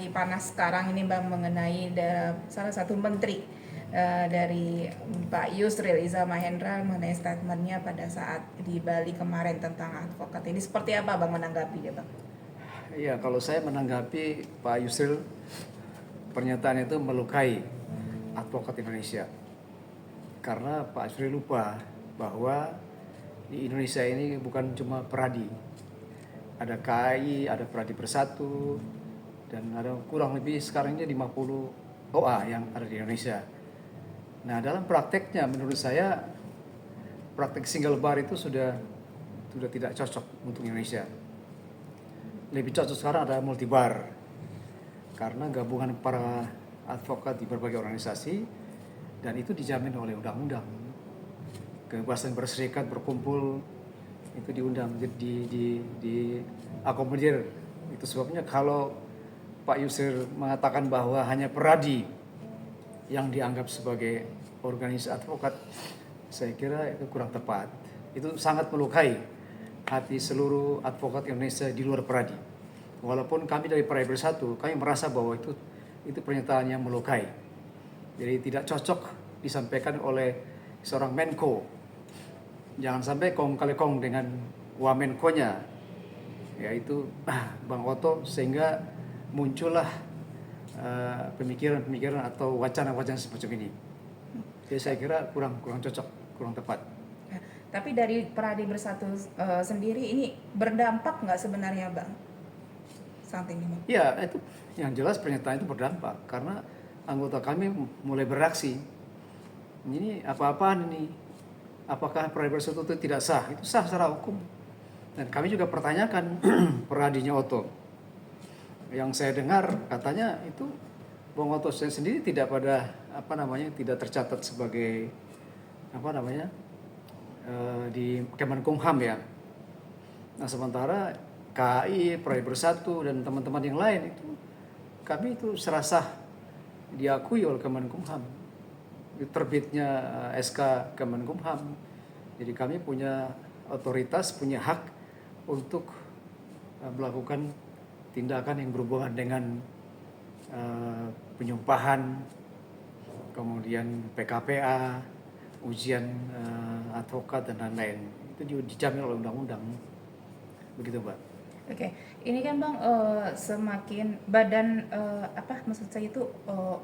lagi panas sekarang ini Bang mengenai salah satu menteri dari Pak Yusril Iza Mahendra mengenai statementnya pada saat di Bali kemarin tentang advokat ini. Seperti apa Bang menanggapi ya Bang? Iya, kalau saya menanggapi Pak Yusril, pernyataan itu melukai advokat Indonesia. Karena Pak Yusril lupa bahwa di Indonesia ini bukan cuma peradi. Ada KAI, ada Peradi Bersatu, dan ada kurang lebih sekarang ini 50 OA yang ada di Indonesia. Nah, dalam prakteknya menurut saya praktek single bar itu sudah tidak cocok untuk Indonesia. Lebih cocok sekarang ada multibar, karena gabungan para advokat di berbagai organisasi, dan itu dijamin oleh undang-undang. Kebebasan berserikat, berkumpul, itu diundang, di akomodir. Itu sebabnya kalau Pak Yusril mengatakan bahwa hanya peradi yang dianggap sebagai organisasi advokat, saya kira itu kurang tepat. Itu sangat melukai hati seluruh advokat Indonesia di luar peradi. Walaupun kami dari Peradi Bersatu, kami merasa bahwa itu pernyataan yang melukai. Jadi tidak cocok disampaikan oleh seorang Menko. Jangan sampai kong kali kong dengan Wamenkonya, yaitu Bang Oto, sehingga muncullah pemikiran-pemikiran atau wacana-wacana semacam ini. Jadi saya kira kurang cocok, kurang tepat. Tapi dari Peradi Bersatu sendiri ini berdampak nggak sebenarnya Bang? Saat ini Bang? Ya, itu yang jelas pernyataan itu berdampak karena anggota kami mulai beraksi. Ini apa-apaan ini? Apakah Peradi Bersatu itu tidak sah? Itu sah secara hukum. Dan kami juga pertanyakan peradinya Oto. Yang saya dengar katanya itu Bang Oto sendiri tidak tidak tercatat sebagai di Kemenkumham ya. Nah, sementara KAI, Peradi Bersatu, dan teman-teman yang lain itu kami itu serasa diakui oleh Kemenkumham. Terbitnya SK Kemenkumham. Jadi kami punya otoritas, punya hak untuk melakukan tindakan yang berhubungan dengan penyumpahan, kemudian PKPA, ujian advokat dan lain-lain. Itu juga dijamin oleh undang-undang. Begitu, Mbak. Oke, ini kan Bang semakin badan maksud saya itu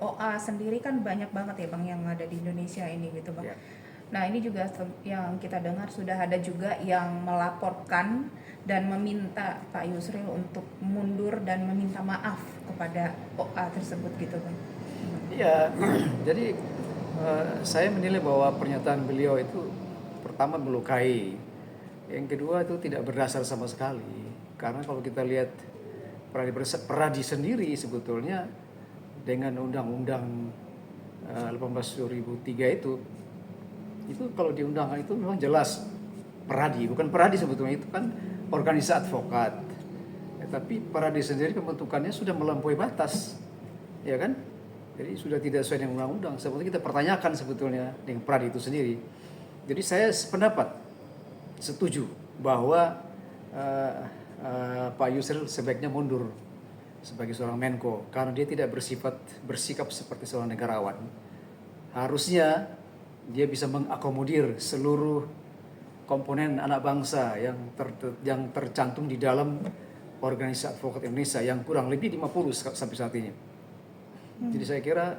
OA sendiri kan banyak banget ya Bang yang ada di Indonesia ini gitu Bang. Ya. Nah ini juga yang kita dengar sudah ada juga yang melaporkan dan meminta Pak Yusril untuk mundur dan meminta maaf kepada OA tersebut gitu Bang. Iya, jadi saya menilai bahwa pernyataan beliau itu pertama melukai, yang kedua itu tidak berdasar sama sekali. Karena kalau kita lihat Peradi sendiri sebetulnya dengan Undang-Undang 18/2003 itu kalau di undangan itu memang jelas Peradi, bukan Peradi sebetulnya, itu kan organisasi advokat. Tapi Peradi sendiri pembentukannya sudah melampaui batas, ya kan? Jadi sudah tidak sesuai dengan undang-undang. Sebetulnya kita pertanyakan sebetulnya dengan Peradi itu sendiri. Jadi saya sependapat, setuju bahwa Pak Yusril sebaiknya mundur sebagai seorang Menko karena dia tidak bersikap seperti seorang negarawan. Harusnya dia bisa mengakomodir seluruh komponen anak bangsa yang tercantum di dalam organisasi advokat Indonesia yang kurang lebih 50 sampai saat ini. Jadi saya kira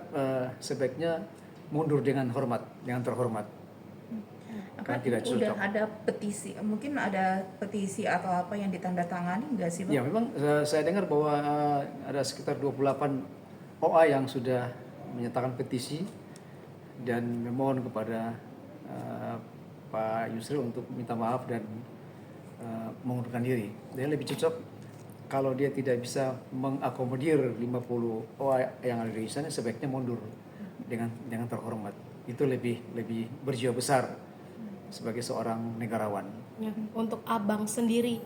sebaiknya mundur dengan terhormat. Apa Tidak udah cocok. ada petisi, mungkin ada petisi atau apa yang ditandatangani nggak sih Bang? Ya memang saya dengar bahwa ada sekitar 28 OA yang sudah menyatakan petisi dan memohon kepada Pak Yusril untuk minta maaf dan mengundurkan diri. Dia lebih cocok kalau dia tidak bisa mengakomodir 50 OA yang ada di sana, sebaiknya mundur dengan terhormat. Itu lebih berjiwa besar sebagai seorang negarawan. Ya, untuk Abang sendiri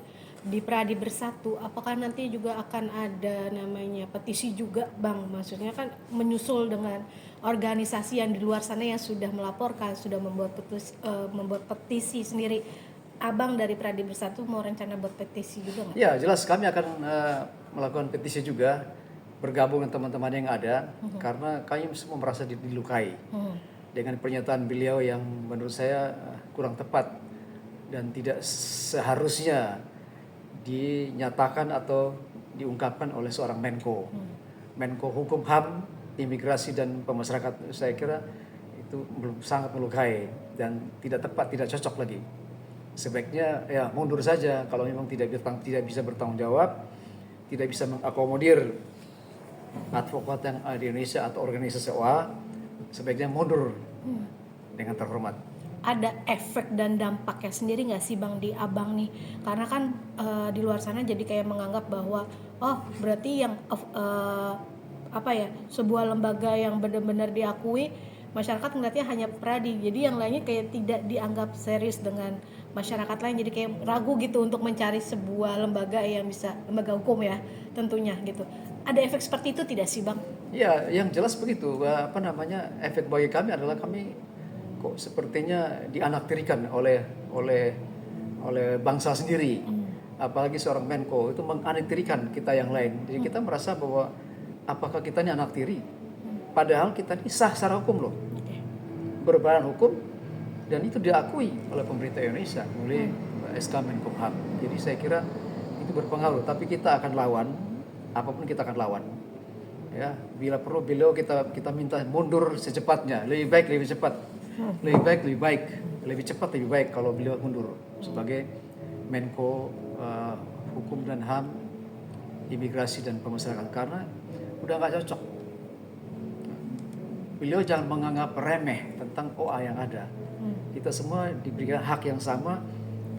di Peradi Bersatu, apakah nanti juga akan ada namanya petisi juga Bang? Maksudnya kan menyusul dengan organisasi yang di luar sana yang sudah melaporkan, sudah membuat petisi sendiri. Abang dari Peradi Bersatu mau rencana buat petisi juga nggak? Ya jelas kami akan melakukan petisi juga bergabung dengan teman-teman yang ada karena kami semua merasa dilukai dengan pernyataan beliau yang menurut saya kurang tepat dan tidak seharusnya dinyatakan atau diungkapkan oleh seorang Menko Hukum HAM, Imigrasi dan Pemasyarakatan. Saya kira itu belum sangat melukai dan tidak tepat, tidak cocok lagi. Sebaiknya ya mundur saja kalau memang tidak bisa bertanggung jawab, tidak bisa mengakomodir advokat yang ada di Indonesia atau organisasi OA, sebaiknya mundur dengan terhormat. Ada efek dan dampaknya sendiri nggak sih Bang di Abang nih? Karena kan di luar sana jadi kayak menganggap bahwa oh berarti yang sebuah lembaga yang benar-benar diakui masyarakat ngeliatnya hanya Pradi, jadi yang lainnya kayak tidak dianggap serius dengan masyarakat lain, jadi kayak ragu gitu untuk mencari sebuah lembaga yang bisa, lembaga hukum ya tentunya gitu. Ada efek seperti itu tidak sih Bang? Ya, yang jelas begitu. Efek bagi kami adalah kami kok sepertinya dianaktirikan oleh bangsa sendiri. Apalagi seorang Menko itu menanaktirikan kita yang lain. Jadi kita merasa bahwa apakah kita ini anaktiri? Padahal kita ini sah secara hukum loh, berbadan hukum, dan itu diakui oleh pemerintah Indonesia melalui SK Menkumham. Jadi saya kira itu berpengaruh. Tapi kita akan lawan, apapun kita akan lawan. Ya, bila perlu beliau kita minta mundur secepatnya, lebih baik lebih cepat, lebih cepat lebih baik kalau beliau mundur sebagai Menko Hukum dan HAM, Imigrasi dan Pemasyarakatan, karena udah nggak cocok. Beliau jangan menganggap remeh tentang OA yang ada. Kita semua diberikan hak yang sama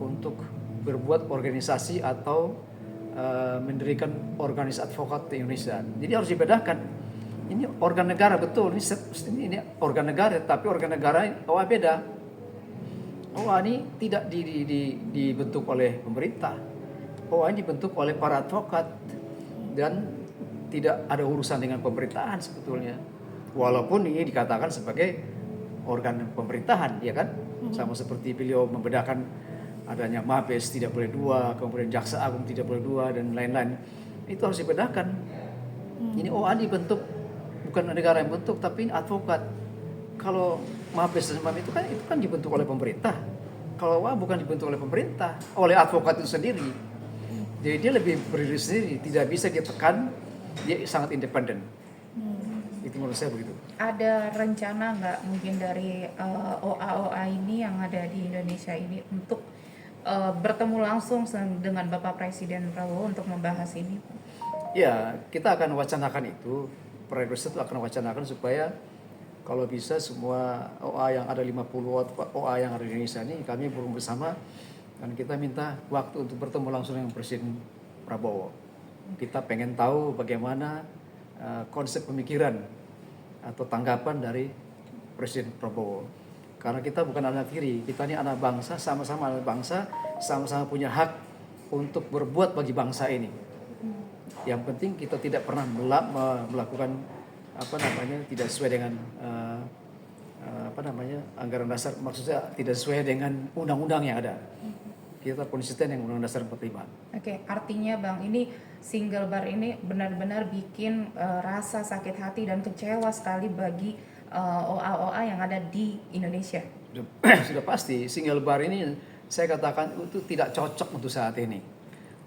untuk berbuat organisasi atau mendirikan organisasi advokat di Indonesia. Jadi harus dibedakan. Ini organ negara betul, ini organ negara, tapi organ negara OA beda. OA ini tidak dibentuk oleh pemerintah. OA ini dibentuk oleh para advokat dan tidak ada urusan dengan pemerintahan sebetulnya. Walaupun ini dikatakan sebagai organ pemerintahan, ya kan? Sama seperti beliau membedakan adanya Mabes tidak boleh dua, kemudian Jaksa Agung tidak boleh dua, dan lain-lain. Itu harus dibedakan. Ini OA dibentuk bukan negara yang bentuk, tapi advokat. Kalau Mabes dan itu kan dibentuk oleh pemerintah. Kalau OA bukan dibentuk oleh pemerintah, oleh advokat itu sendiri. Jadi dia lebih berdiri sendiri, tidak bisa ditekan, dia sangat independen. Itu menurut saya begitu. Ada rencana nggak mungkin dari OA-OA ini yang ada di Indonesia ini untuk bertemu langsung dengan Bapak Presiden Prabowo untuk membahas ini? Ya, kita akan wacanakan itu. Presiden itu akan wacanakan supaya kalau bisa semua OA yang ada 50 OA yang ada di Indonesia ini kami bersama, dan kita minta waktu untuk bertemu langsung dengan Presiden Prabowo. Kita pengen tahu bagaimana konsep pemikiran atau tanggapan dari Presiden Prabowo. Karena kita bukan anak tiri, kita ini anak bangsa, sama-sama anak bangsa, sama-sama punya hak untuk berbuat bagi bangsa ini. Yang penting kita tidak pernah melakukan tidak sesuai dengan anggaran dasar, maksudnya tidak sesuai dengan undang-undang yang ada. Kita konsisten yang Undang-Undang Dasar 45. Oke, artinya Bang, ini single bar ini benar-benar bikin rasa sakit hati dan kecewa sekali bagi OA-OA yang ada di Indonesia. Sudah pasti, single bar ini saya katakan itu tidak cocok untuk saat ini.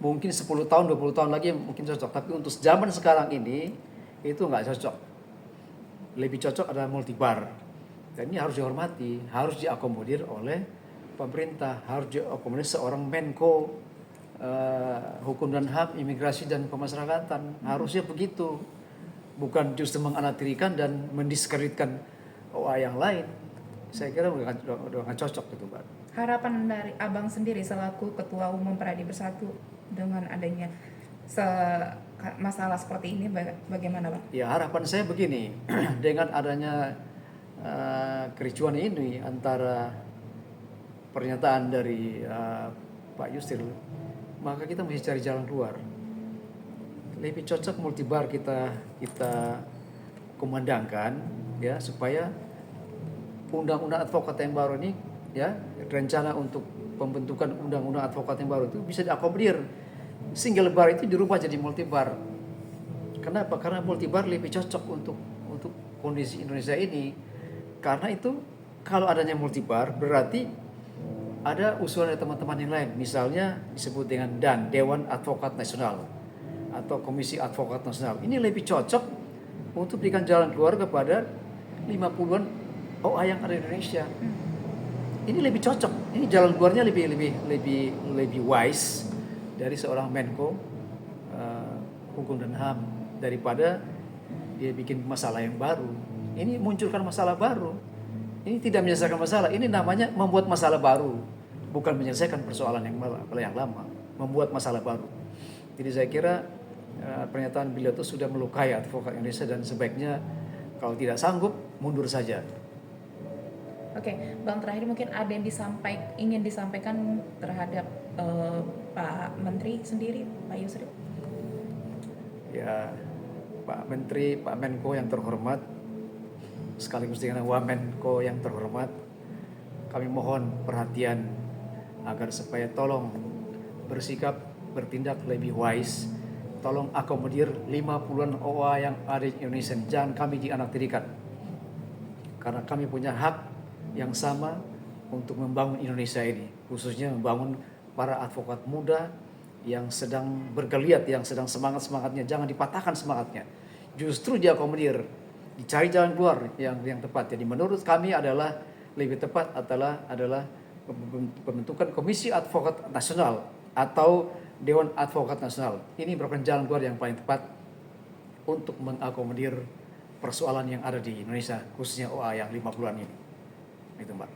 Mungkin 10 tahun, 20 tahun lagi mungkin cocok, tapi untuk zaman sekarang ini itu nggak cocok. Lebih cocok adalah multibar. Dan ini harus dihormati, harus diakomodir oleh pemerintah, harus diakomodir seorang Menko Hukum dan HAM, Imigrasi dan Pemasyarakatan. Harusnya begitu. Bukan justru menganaktirikan dan mendiskreditkan OA yang lain. Saya kira udah nggak cocok gitu, Pak. Harapan dari Abang sendiri selaku Ketua Umum Pradi Bersatu dengan adanya masalah seperti ini bagaimana, Bang? Ya, harapan saya begini. Dengan adanya kericuan ini antara pernyataan dari Pak Yusril, maka kita mesti cari jalan keluar. Lebih cocok multibar kita kumandangkan, ya, supaya undang-undang advokat yang baru ini, ya, rencana untuk pembentukan undang-undang advokat yang baru itu bisa diakomodir. Single bar itu dirubah jadi multibar. Kenapa? Karena multibar lebih cocok untuk kondisi Indonesia ini. Karena itu kalau adanya multibar berarti ada usulan dari teman-teman yang lain. Misalnya disebut dengan DAN, Dewan Advokat Nasional atau Komisi Advokat Nasional. Ini lebih cocok untuk berikan jalan keluar kepada 50-an OA yang ada di Indonesia. Ini lebih cocok. Ini jalan keluarnya lebih wise dari seorang Menko Hukum dan HAM daripada dia bikin masalah yang baru. Ini munculkan masalah baru. Ini tidak menyelesaikan masalah. Ini namanya membuat masalah baru, bukan menyelesaikan persoalan yang lama. Membuat masalah baru. Jadi saya kira pernyataan beliau itu sudah melukai advokat Indonesia dan sebaiknya kalau tidak sanggup mundur saja. Oke, Bang, terakhir mungkin ada yang ingin disampaikan terhadap Pak Menteri sendiri, Pak Yusril? Ya, Pak Menteri, Pak Menko yang terhormat, sekaligus dengan Wamenko yang terhormat, kami mohon perhatian agar supaya tolong bersikap, bertindak lebih wise, tolong akomodir 50-an OA yang ada di Indonesia, jangan kami dianaktirikan. Karena kami punya hak yang sama untuk membangun Indonesia ini, khususnya membangun para advokat muda yang sedang bergeliat, yang sedang semangat-semangatnya, jangan dipatahkan semangatnya. Justru diakomodir, dicari jalan keluar yang tepat. Jadi menurut kami adalah lebih tepat adalah pembentukan Komisi Advokat Nasional atau Dewan Advokat Nasional. Ini merupakan jalan keluar yang paling tepat untuk mengakomodir persoalan yang ada di Indonesia, khususnya OA yang 50-an ini. Itu Mbak.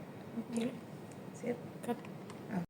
Oke, sip.